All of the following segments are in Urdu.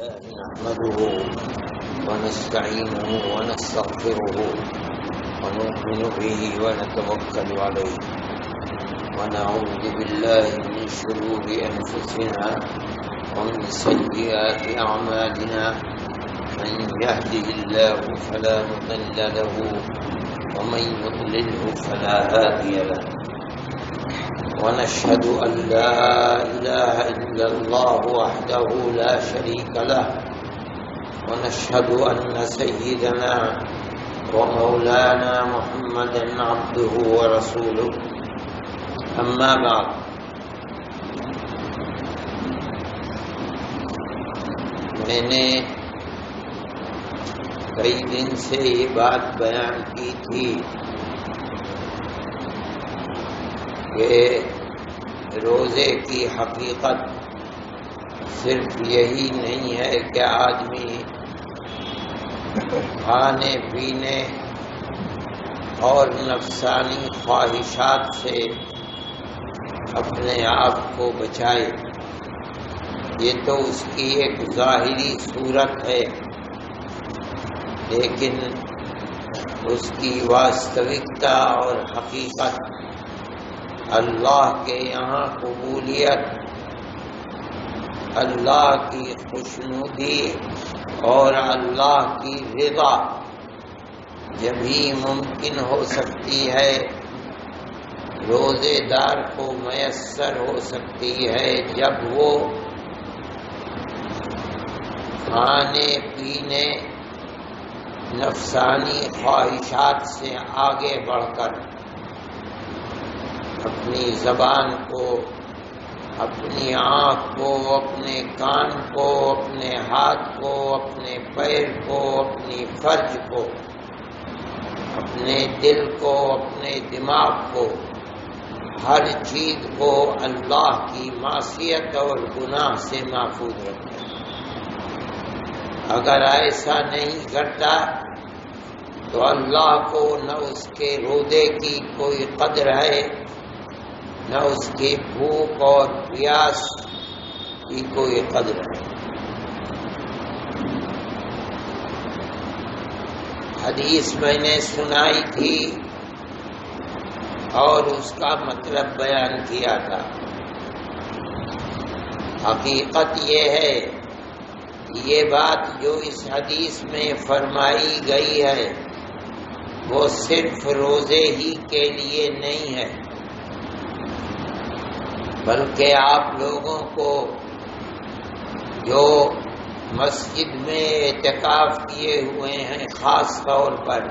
لله نحمده ونستعينه ونستغفره ونؤمن به ونتوكل عليه ونعوذ بالله من شرور أنفسنا ومن سيئات أعمالنا من يهده الله فلا مضل له ومن يضلله فلا هادي له ونشهد أن لا إله إلا الله وحده لا شريك له ونشهد أن سيدنا ومولانا محمدا عبده ورسوله أما بعد میں نے کئی دن سے یہ بات بیان کی تھی کہ روزے کی حقیقت صرف یہی نہیں ہے کہ آدمی کھانے پینے اور نفسانی خواہشات سے اپنے آپ کو بچائے. یہ تو اس کی ایک ظاہری صورت ہے، لیکن اس کی واستوکتا اور حقیقت اللہ کے یہاں قبولیت، اللہ کی خوشنودی اور اللہ کی رضا جبھی ممکن ہو سکتی ہے، روزے دار کو میسر ہو سکتی ہے جب وہ کھانے پینے نفسانی خواہشات سے آگے بڑھ کر اپنی زبان کو، اپنی آنکھ کو، اپنے کان کو، اپنے ہاتھ کو، اپنے پیر کو، اپنی فرج کو، اپنے دل کو، اپنے دماغ کو، ہر چیز کو اللہ کی معصیت اور گناہ سے محفوظ رکھے. اگر ایسا نہیں کرتا تو اللہ کو نہ اس کے روزے کی کوئی قدر ہے، نہ اس کی بھوک اور پیاس کی کوئی قدر ہے. حدیث میں نے سنائی تھی اور اس کا مطلب بیان کیا تھا. حقیقت یہ ہے، یہ بات جو اس حدیث میں فرمائی گئی ہے وہ صرف روزے ہی کے لیے نہیں ہے، بلکہ آپ لوگوں کو جو مسجد میں اعتکاف کیے ہوئے ہیں خاص طور پر،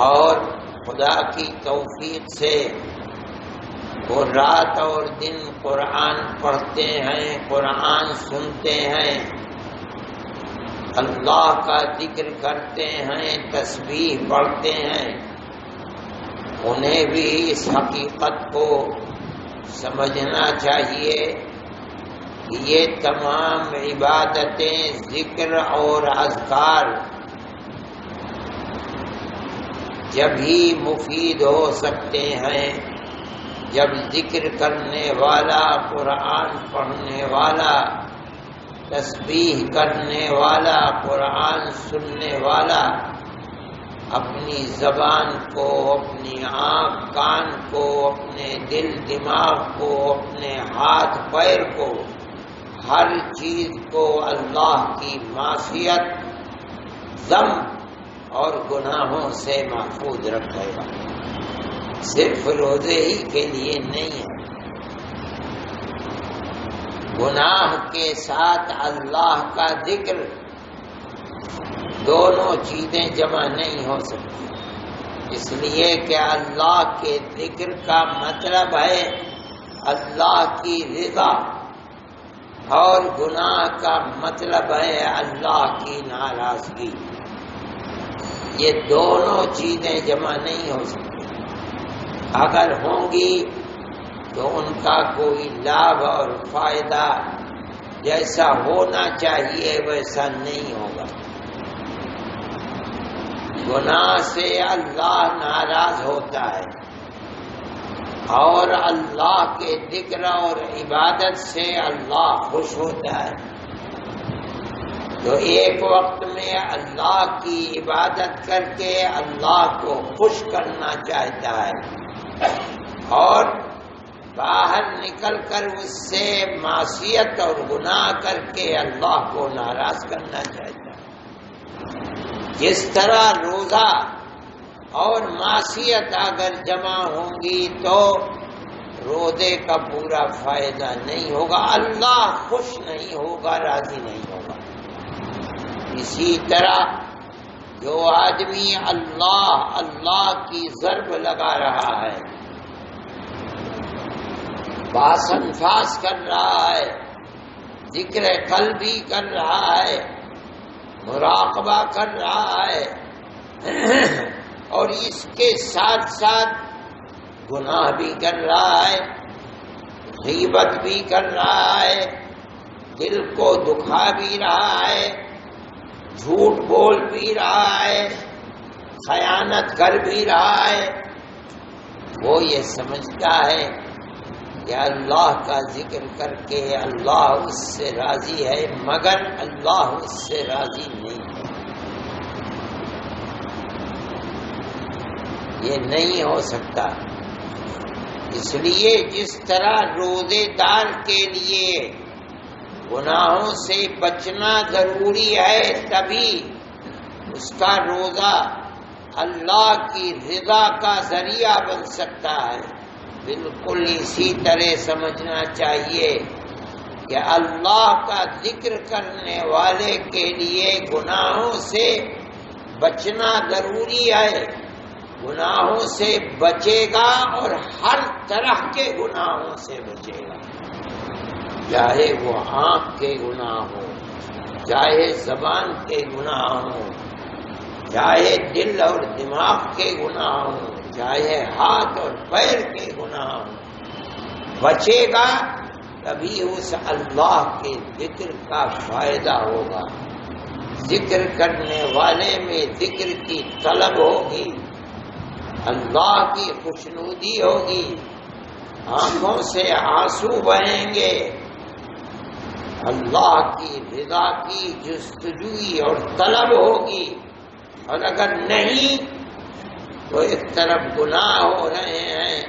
اور خدا کی توفیق سے وہ رات اور دن قرآن پڑھتے ہیں، قرآن سنتے ہیں، اللہ کا ذکر کرتے ہیں، تسبیح پڑھتے ہیں، انہیں بھی اس حقیقت کو سمجھنا چاہیے کہ یہ تمام عبادتیں، ذکر اور اذکار جب ہی مفید ہو سکتے ہیں جب ذکر کرنے والا، قرآن پڑھنے والا، تسبیح کرنے والا، قرآن سننے والا اپنی زبان کو، اپنی آنکھ کان کو، اپنے دل دماغ کو، اپنے ہاتھ پیر کو، ہر چیز کو اللہ کی معصیت، ذنب اور گناہوں سے محفوظ رکھے گا. صرف روزے ہی کے لیے نہیں ہے. گناہ کے ساتھ اللہ کا ذکر، دونوں چیزیں جمع نہیں ہو سکتی، اس لیے کہ اللہ کے ذکر کا مطلب ہے اللہ کی رضا، اور گناہ کا مطلب ہے اللہ کی ناراضگی. یہ دونوں چیزیں جمع نہیں ہو سکتی. اگر ہوں گی تو ان کا کوئی لابھ اور فائدہ جیسا ہونا چاہیے ویسا نہیں ہوگا. گناہ سے اللہ ناراض ہوتا ہے اور اللہ کے ذکر اور عبادت سے اللہ خوش ہوتا ہے. جو ایک وقت میں اللہ کی عبادت کر کے اللہ کو خوش کرنا چاہتا ہے اور باہر نکل کر اس سے معصیت اور گناہ کر کے اللہ کو ناراض کرنا چاہتا ہے۔ جس طرح روزہ اور معصیت اگر جمع ہوں گی تو روزے کا پورا فائدہ نہیں ہوگا، اللہ خوش نہیں ہوگا، راضی نہیں ہوگا۔ اسی طرح جو آدمی اللہ اللہ کی ضرب لگا رہا ہے، باس انفاس کر رہا ہے، ذکر قلبی کر رہا ہے، مراقبہ کر رہا ہے اور اس کے ساتھ ساتھ گناہ بھی کر رہا ہے، غیبت بھی کر رہا ہے، دل کو دکھا بھی رہا ہے، جھوٹ بول بھی رہا ہے، خیانت کر بھی رہا ہے، وہ یہ سمجھتا ہے کہ اللہ کا ذکر کر کے اللہ اس سے راضی ہے، مگر اللہ اس سے راضی نہیں ہے۔ یہ نہیں ہو سکتا۔ اس لیے جس طرح روزے دار کے لیے گناہوں سے بچنا ضروری ہے، تبھی اس کا روزہ اللہ کی رضا کا ذریعہ بن سکتا ہے۔ بالکل اسی طرح سمجھنا چاہیے کہ اللہ کا ذکر کرنے والے کے لیے گناہوں سے بچنا ضروری ہے، گناہوں سے بچے گا اور ہر طرح کے گناہوں سے بچے گا، چاہے وہ آنکھ کے گناہ ہو، چاہے زبان کے گناہ ہوں، چاہے دل اور دماغ کے گناہ ہوں، چاہے ہاتھ اور پیر کے گناہ ہوں، بچے گا، تبھی اس اللہ کے ذکر کا فائدہ ہوگا۔ ذکر کرنے والے میں ذکر کی طلب ہوگی، اللہ کی خوشنودی ہوگی، آنکھوں سے آنسو بہیں گے، اللہ کی رضا کی جستجوئی اور طلب ہوگی۔ اور اگر نہیں تو ایک طرف گناہ ہو رہے ہیں،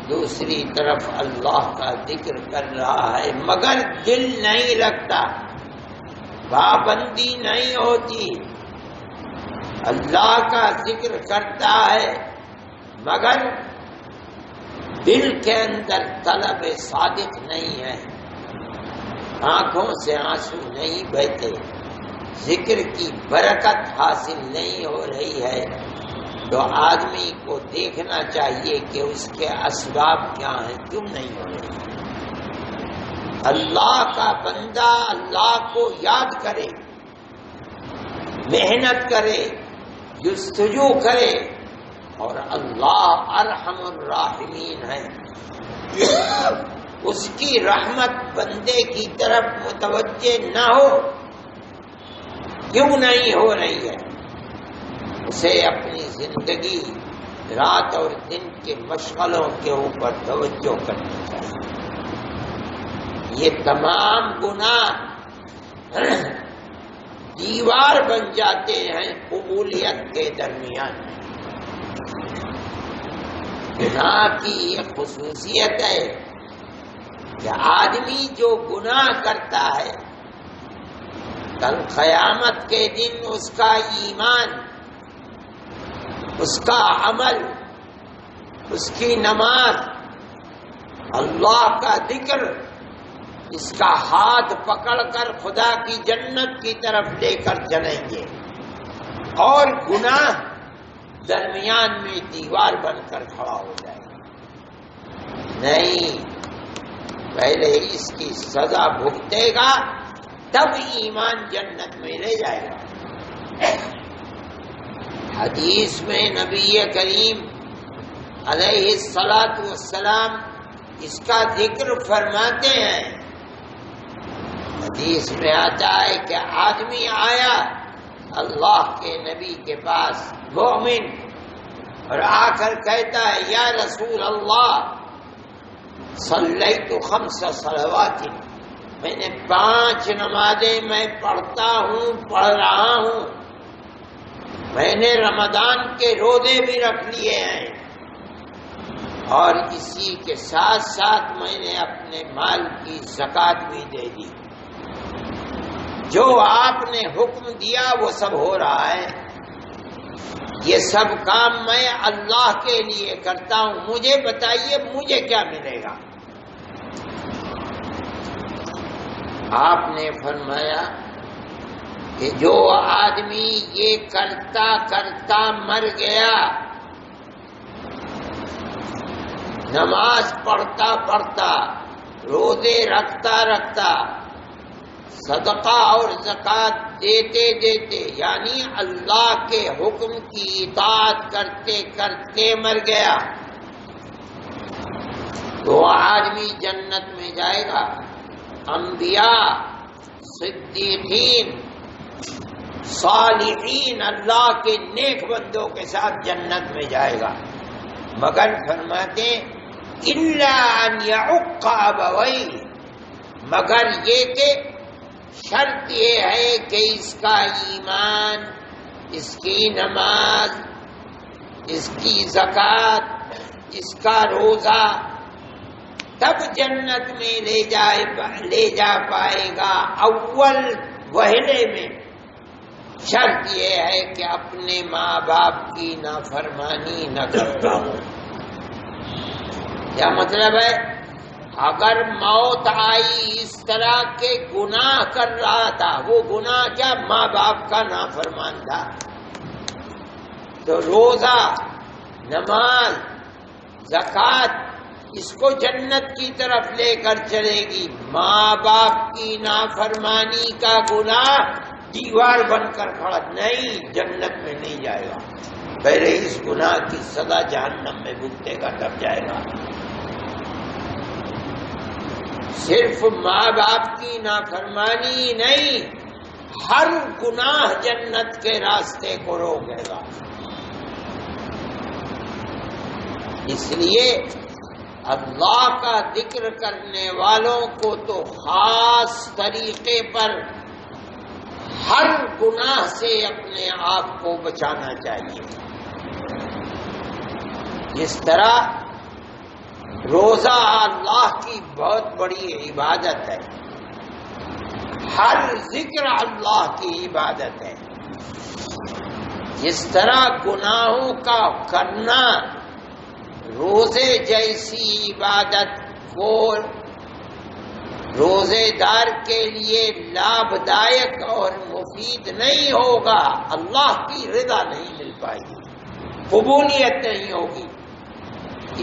دوسری طرف اللہ کا ذکر کر رہا ہے، مگر دل نہیں لگتا، پابندی نہیں ہوتی، اللہ کا ذکر کرتا ہے مگر دل کے اندر طلب صادق نہیں ہے، آنکھوں سے آنسو نہیں بہتے، ذکر کی برکت حاصل نہیں ہو رہی ہے، تو آدمی کو دیکھنا چاہیے کہ اس کے اسباب کیا ہیں، کیوں نہیں ہو رہے۔ اللہ کا بندہ اللہ کو یاد کرے، محنت کرے، جستجو کرے، اور اللہ ارحم الراحمین ہے، اس کی رحمت بندے کی طرف متوجہ نہ ہو، کیوں نہیں ہو رہی ہے؟ اسے اپنی زندگی رات اور دن کے مشغلوں کے اوپر توجہ کرنی چاہیے۔ یہ تمام گناہ دیوار بن جاتے ہیں قبولیت کے درمیان۔ گناہ کی یہ خصوصیت ہے کہ آدمی جو گناہ کرتا ہے، کل قیامت کے دن اس کا ایمان، اس کا عمل، اس کی نماز، اللہ کا ذکر، اس کا ہاتھ پکڑ کر خدا کی جنت کی طرف لے کر چلیں گے، اور گناہ درمیان میں دیوار بن کر کھڑا ہو جائے گا۔ نہیں، پہلے اس کی سزا بھگتے گا، تب ایمان جنت میں لے جائے گا۔ حدیث میں نبی کریم علیہ الصلاۃ والسلام اس کا ذکر فرماتے ہیں۔ حدیث میں آتا ہے کہ آدمی آیا اللہ کے نبی کے پاس، مومن، اور آ کر کہتا ہے یا رسول اللہ صلیت 5 صلوات، میں نے 5 نمازیں میں پڑھتا ہوں، پڑھ رہا ہوں، میں نے رمضان کے روزے بھی رکھ لیے ہیں، اور اسی کے ساتھ ساتھ میں نے اپنے مال کی زکوٰۃ بھی دے دی۔ جو آپ نے حکم دیا وہ سب ہو رہا ہے۔ یہ سب کام میں اللہ کے لیے کرتا ہوں، مجھے بتائیے مجھے کیا ملے گا؟ آپ نے فرمایا کہ جو آدمی یہ کرتا کرتا مر گیا، نماز پڑھتا پڑھتا، روزے رکھتا رکھتا، صدقہ اور زکوٰۃ دیتے دیتے، یعنی اللہ کے حکم کی اطاعت کرتے کرتے مر گیا، تو آدمی جنت میں جائے گا۔ انبیاء، صدیقین، صالحین، اللہ کے نیک بندوں کے ساتھ جنت میں جائے گا، مگر فرماتے الا ان یعق ابویہ، مگر یہ کہ شرط یہ ہے کہ اس کا ایمان، اس کی نماز، اس کی زکوٰۃ، اس کا روزہ تب جنت میں لے جا پائے گا۔ اول وہلے میں شرط یہ ہے کہ اپنے ماں باپ کی نافرمانی نہ کرتا ہوں۔ کیا مطلب ہے؟ اگر موت آئی اس طرح کے گناہ کر رہا تھا، وہ گناہ کیا؟ ماں باپ کا نافرمان تھا، تو روزہ، نماز، زکوٰۃ اس کو جنت کی طرف لے کر چلے گی۔ ماں باپ کی نافرمانی کا گناہ دیوار بن کر کھڑا، نہیں، جنت میں نہیں جائے گا، پہلے اس گناہ کی سزا جہنم میں بھگتے گا تب جائے گا۔ صرف ماں باپ کی نافرمانی نہیں، ہر گناہ جنت کے راستے کو روکے گا۔ اس لیے اللہ کا ذکر کرنے والوں کو تو خاص طریقے پر ہر گناہ سے اپنے آپ کو بچانا چاہیے۔ جس طرح روزہ اللہ کی بہت بڑی عبادت ہے، ہر ذکر اللہ کی عبادت ہے، جس طرح گناہوں کا کرنا روزے جیسی عبادت کو روزے دار کے لیے لابھدائک اور مفید نہیں ہوگا، اللہ کی رضا نہیں مل پائے گی، قبولیت نہیں ہوگی۔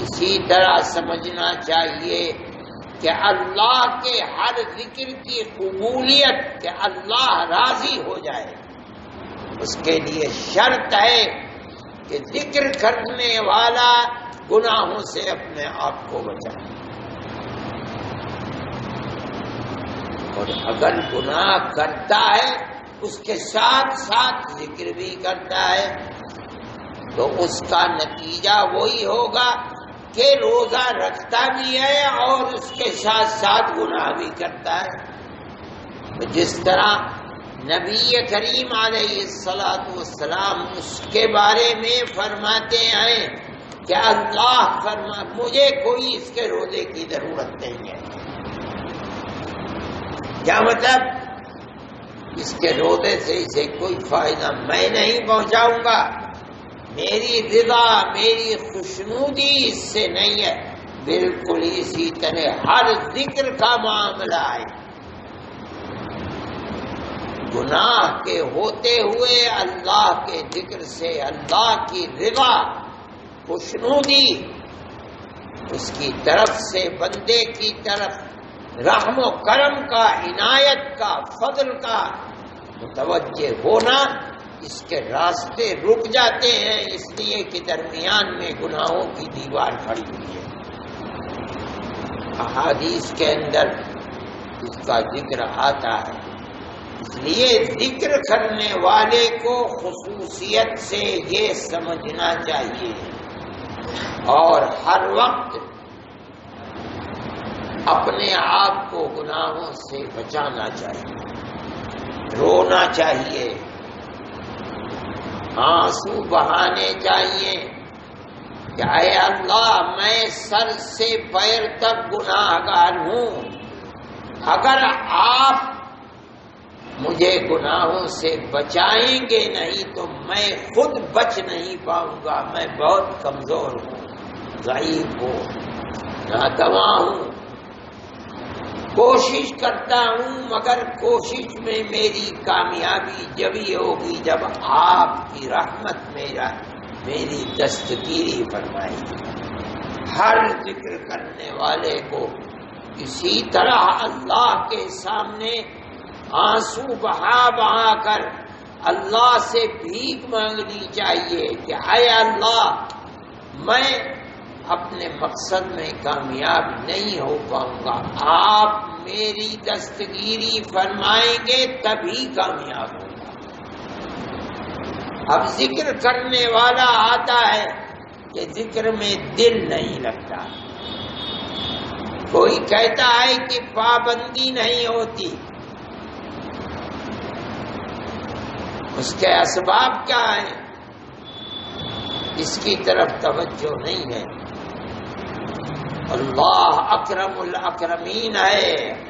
اسی طرح سمجھنا چاہیے کہ اللہ کے ہر ذکر کی قبولیت، کہ اللہ راضی ہو جائے، اس کے لیے شرط ہے کہ ذکر کرنے والا گناہوں سے اپنے آپ کو بچائے، اور اگر گناہ کرتا ہے اس کے ساتھ ساتھ ذکر بھی کرتا ہے تو اس کا نتیجہ وہی ہوگا کہ روزہ رکھتا بھی ہے اور اس کے ساتھ ساتھ گناہ بھی کرتا ہے۔ جس طرح نبی کریم علیہ السلام اس کے بارے میں فرماتے ہیں کہ اللہ مجھے کوئی اس کے روزے کی ضرورت نہیں ہے۔ کیا مطلب؟ اس کے روزے سے اسے کوئی فائدہ میں نہیں پہنچاؤں گا، میری رضا، میری خوشنودی اس سے نہیں ہے۔ بالکل اسی طرح ہر ذکر کا معاملہ ہے، گناہ کے ہوتے ہوئے اللہ کے ذکر سے اللہ کی رضا، خوشنودی، اس کی طرف سے بندے کی طرف رحم و کرم کا، عنایت کا، فضل کا متوجہ ہونا، اس کے راستے رک جاتے ہیں، اس لیے کہ درمیان میں گناہوں کی دیوار کھڑی ہوئی ہے۔ احادیث کے اندر اس کا ذکر آتا ہے، اس لیے ذکر کرنے والے کو خصوصیت سے یہ سمجھنا چاہیے اور ہر وقت اپنے آپ کو گناہوں سے بچانا چاہیے، رونا چاہیے، آنسو بہانے چاہیے کہ اے اللہ میں سر سے پیر تک گناہگار ہوں، اگر آپ مجھے گناہوں سے بچائیں گے نہیں تو میں خود بچ نہیں پاؤں گا، میں بہت کمزور ہوں، ضعیف ہوں، ناتواں ہوں، کوشش کرتا ہوں مگر کوشش میں میری کامیابی جبھی ہوگی جب آپ کی رحمت میری دستگیری فرمائے گی۔ ہر ذکر کرنے والے کو اسی طرح اللہ کے سامنے آنسو بہا بہا کر اللہ سے بھیک مانگنی چاہیے کہ اے اللہ میں اپنے مقصد میں کامیاب نہیں ہو پاؤں گا، آپ میری دستگیری فرمائیں گے تبھی کامیاب ہوگا۔ اب ذکر کرنے والا آتا ہے کہ ذکر میں دل نہیں لگتا، کوئی کہتا ہے کہ پابندی نہیں ہوتی، اس کے اسباب کیا ہیں اس کی طرف توجہ نہیں ہے۔ اللہ اکرم الاکرمین ہے،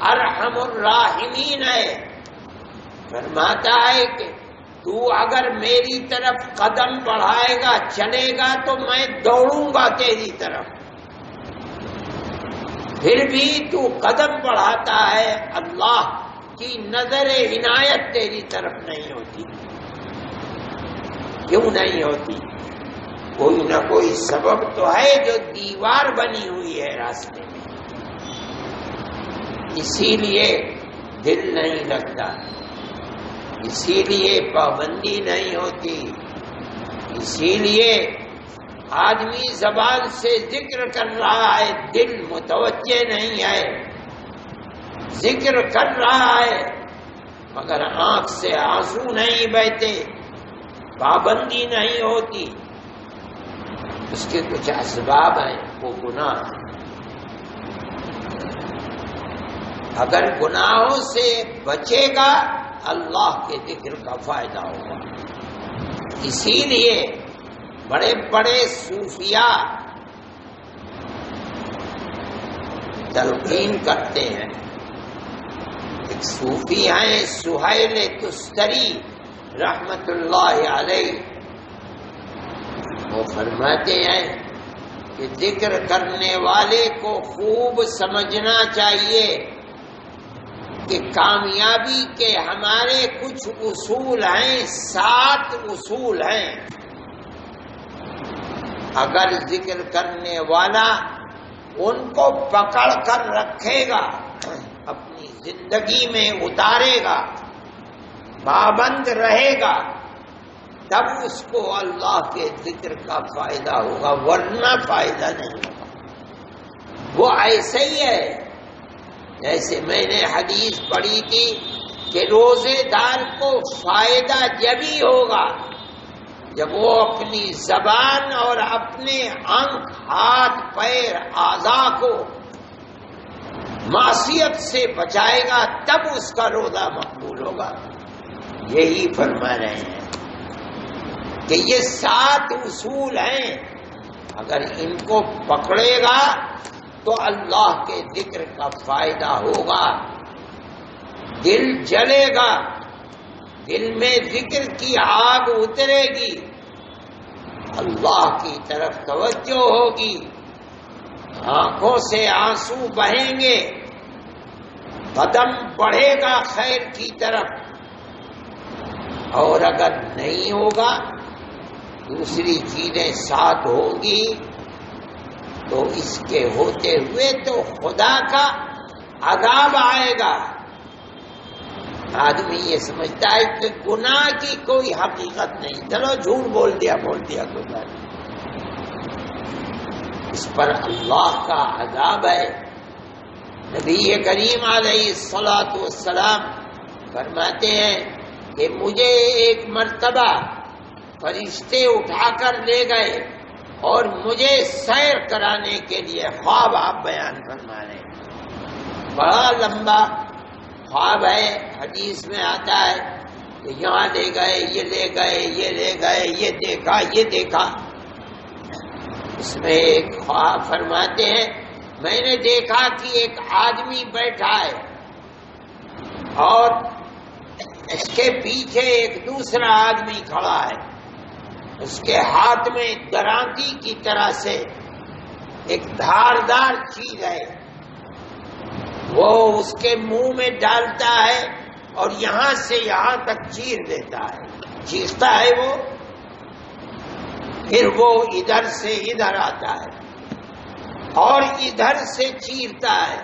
ارحم الراحمین ہے، فرماتا ہے کہ تو اگر میری طرف قدم بڑھائے گا چلے گا تو میں دوڑوں گا تیری طرف، پھر بھی تو قدم بڑھاتا ہے، اللہ کی نظر عنایت تیری طرف نہیں ہوتی۔ کیوں نہیں ہوتی؟ کوئی نہ کوئی سبب تو ہے جو دیوار بنی ہوئی ہے راستے میں، اسی لیے دل نہیں لگتا، اسی لیے پابندی نہیں ہوتی، اسی لیے آدمی زبان سے ذکر کر رہا ہے، دل متوجہ نہیں ہے، ذکر کر رہا ہے مگر آنکھ سے آنسو نہیں بہتے، پابندی نہیں ہوتی۔ اس کے کچھ اسباب ہیں، وہ گناہ ہیں۔ اگر گناہوں سے بچے گا اللہ کے ذکر کا فائدہ ہوگا۔ اسی لیے بڑے بڑے صوفیاء تلقین کرتے ہیں۔ ایک صوفی ہیں سہیل تستری رحمت اللہ علیہ، وہ فرماتے ہیں کہ ذکر کرنے والے کو خوب سمجھنا چاہیے کہ کامیابی کے ہمارے کچھ اصول ہیں، 7 اصول ہیں۔ اگر ذکر کرنے والا ان کو پکڑ کر رکھے گا، اپنی زندگی میں اتارے گا، پابند رہے گا، تب اس کو اللہ کے ذکر کا فائدہ ہوگا، ورنہ فائدہ نہیں ہوگا۔ وہ ایسے ہی ہے جیسے میں نے حدیث پڑھی تھی کہ روزے دار کو فائدہ جبھی ہوگا جب وہ اپنی زبان اور اپنے انگ، ہاتھ، پیر، اعضاء کو معصیت سے بچائے گا، تب اس کا روزہ مقبول ہوگا۔ یہی فرما رہے ہیں کہ یہ 7 اصول ہیں، اگر ان کو پکڑے گا تو اللہ کے ذکر کا فائدہ ہوگا، دل جلے گا، دل میں ذکر کی آگ اترے گی، اللہ کی طرف توجہ ہوگی، آنکھوں سے آنسو بہیں گے، قدم بڑھے گا خیر کی طرف۔ اور اگر نہیں ہوگا، دوسری چیزیں ساتھ ہوں گی، تو اس کے ہوتے ہوئے تو خدا کا عذاب آئے گا۔ آدمی یہ سمجھتا ہے کہ گناہ کی کوئی حقیقت نہیں، چلو جھوٹ بول دیا کوئی بات نہیں، اس پر اللہ کا عذاب ہے۔ نبی کریم علیہ الصلاۃ والسلام فرماتے ہیں کہ مجھے ایک مرتبہ فرشتے اٹھا کر لے گئے اور مجھے سیر کرانے کے لیے، خواب آپ بیان فرما رہے ہیں، بڑا لمبا خواب ہے، حدیث میں آتا ہے کہ یہاں لے گئے، یہ لے گئے، یہ لے گئے، یہ دیکھا، یہ دیکھا۔ اس میں ایک خواب فرماتے ہیں میں نے دیکھا کہ ایک آدمی بیٹھا ہے اور اس کے پیچھے ایک دوسرا آدمی کھڑا ہے، اس کے ہاتھ میں درانتی کی طرح سے ایک دھاردار چیز ہے، وہ اس کے منہ میں ڈالتا ہے اور یہاں سے یہاں تک چیر دیتا ہے، چیرتا ہے وہ، پھر وہ ادھر سے ادھر آتا ہے اور ادھر سے چیرتا ہے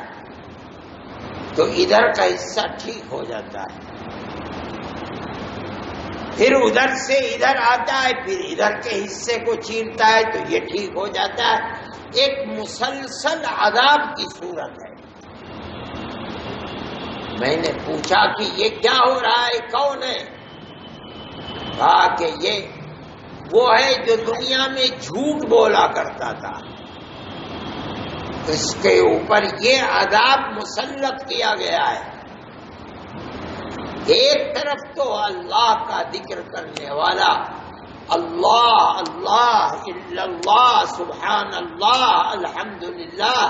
تو ادھر کا حصہ ٹھیک ہو جاتا ہے، پھر ادھر سے ادھر آتا ہے، پھر ادھر کے حصے کو چیرتا ہے تو یہ ٹھیک ہو جاتا ہے۔ ایک مسلسل عذاب کی صورت ہے۔ میں نے پوچھا کہ یہ کیا ہو رہا ہے، کون ہے؟ کہا کہ یہ وہ ہے جو دنیا میں جھوٹ بولا کرتا تھا، اس کے اوپر یہ عذاب مسلط کیا گیا ہے۔ ایک طرف تو اللہ کا ذکر کرنے والا، اللہ اللہ الا اللہ، سبحان اللہ، الحمدللہ،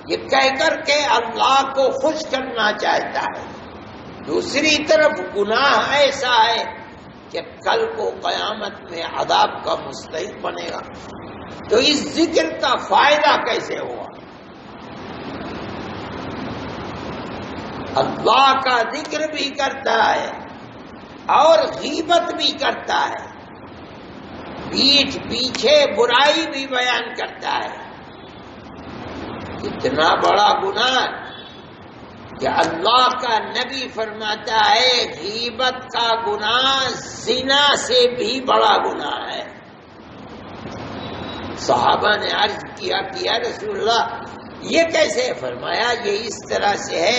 یہ کہہ کر کے اللہ کو خوش کرنا چاہتا ہے، دوسری طرف گناہ ایسا ہے کہ کل کو قیامت میں عذاب کا مستحق بنے گا، تو اس ذکر کا فائدہ کیسے ہوا؟ اللہ کا ذکر بھی کرتا ہے اور غیبت بھی کرتا ہے، پیٹھ پیچھے برائی بھی بیان کرتا ہے۔ اتنا بڑا گناہ کہ اللہ کا نبی فرماتا ہے غیبت کا گناہ زنا سے بھی بڑا گناہ ہے۔ صحابہ نے عرض کیا کہ یا رسول اللہ یہ کیسے؟ فرمایا یہ اس طرح سے ہے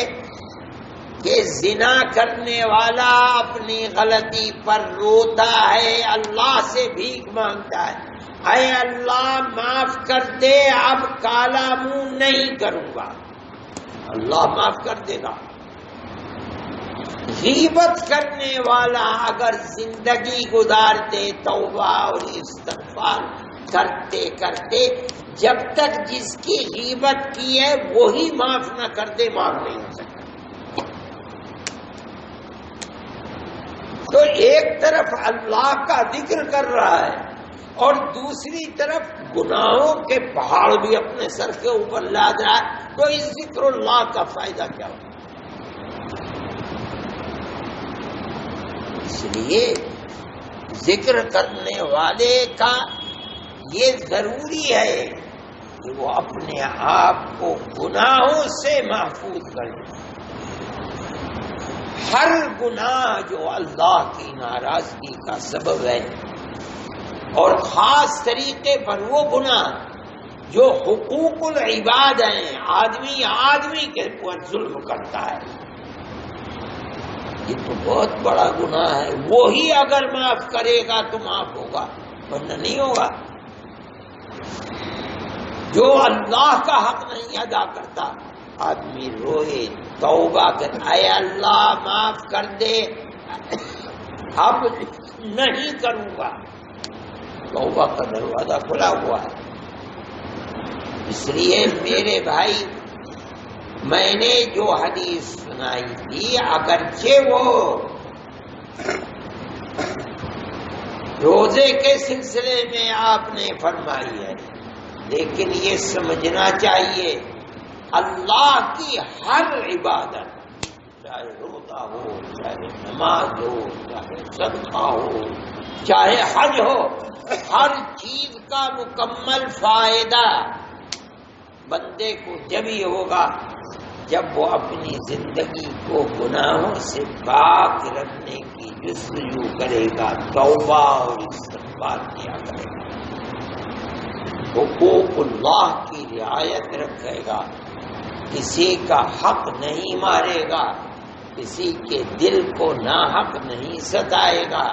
کہ زنا کرنے والا اپنی غلطی پر روتا ہے، اللہ سے بھیک مانگتا ہے، اے اللہ معاف کر دے، اب کالا منہ نہیں کروں گا، اللہ معاف کر دے گا۔ غیبت کرنے والا اگر زندگی گزار دے توبہ اور استغفار کرتے کرتے، جب تک جس کی غیبت کی ہے وہی معاف نہ کر دے، معاف نہیں ہو سکتا۔ تو ایک طرف اللہ کا ذکر کر رہا ہے اور دوسری طرف گناہوں کے پہاڑ بھی اپنے سر کے اوپر لاد رہا ہے، تو اس ذکر اللہ کا فائدہ کیا ہو؟ اس لیے ذکر کرنے والے کا یہ ضروری ہے کہ وہ اپنے آپ کو گناہوں سے محفوظ کرے۔ ہر گناہ جو اللہ کی ناراضگی کا سبب ہے، اور خاص طریقے پر وہ گناہ جو حقوق العباد ہیں، آدمی آدمی کے اوپر ظلم کرتا ہے، یہ تو بہت بڑا گناہ ہے۔ وہی اگر معاف کرے گا تو معاف ہوگا، ورنہ نہیں ہوگا۔ جو اللہ کا حق نہیں ادا کرتا، آدمی روئے، توبہ کر، اے اللہ معاف کر دے، اب نہیں کروں گا، توبہ کا دروازہ کھلا ہوا ہے۔ اس لیے میرے بھائی، میں نے جو حدیث سنائی تھی، اگرچہ وہ روزے کے سلسلے میں آپ نے فرمائی ہے، لیکن یہ سمجھنا چاہیے اللہ کی ہر عبادت، چاہے روزہ ہو، چاہے نماز ہو، چاہے صدقہ ہو، چاہے حج ہو، ہر چیز کا مکمل فائدہ بندے کو جب ہی ہوگا جب وہ اپنی زندگی کو گناہوں سے پاک رکھنے کی جستجو کرے گا، توبہ اور استغفار کیا کرے گا، حقوق اللہ کی رعایت رکھے گا، کسی کا حق نہیں مارے گا، کسی کے دل کو ناحق نہیں ستائے گا،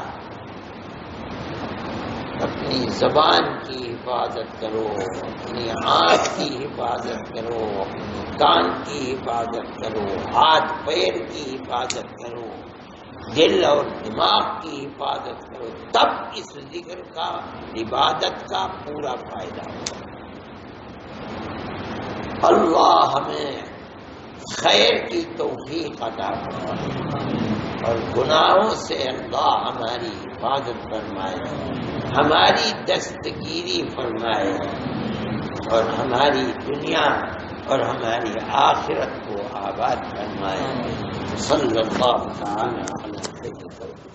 اپنے اپنی زبان کی حفاظت کرو، اپنی آنکھ کی حفاظت کرو، اپنے کان کی حفاظت کرو، ہاتھ پیر کی حفاظت کرو، دل اور دماغ کی حفاظت کرو، تب اس ذکر کا، عبادت کا پورا فائدہ ہوگا۔ اللہ ہمیں خیر کی توفیق عطا فرمائے اور گناہوں سے اللہ ہماری حفاظت فرمائے، ہماری دستگیری فرمائے اور ہماری دنیا اور ہماری آخرت کو آباد فرمائے۔ صلی اللہ تعالی علیہ وسلم۔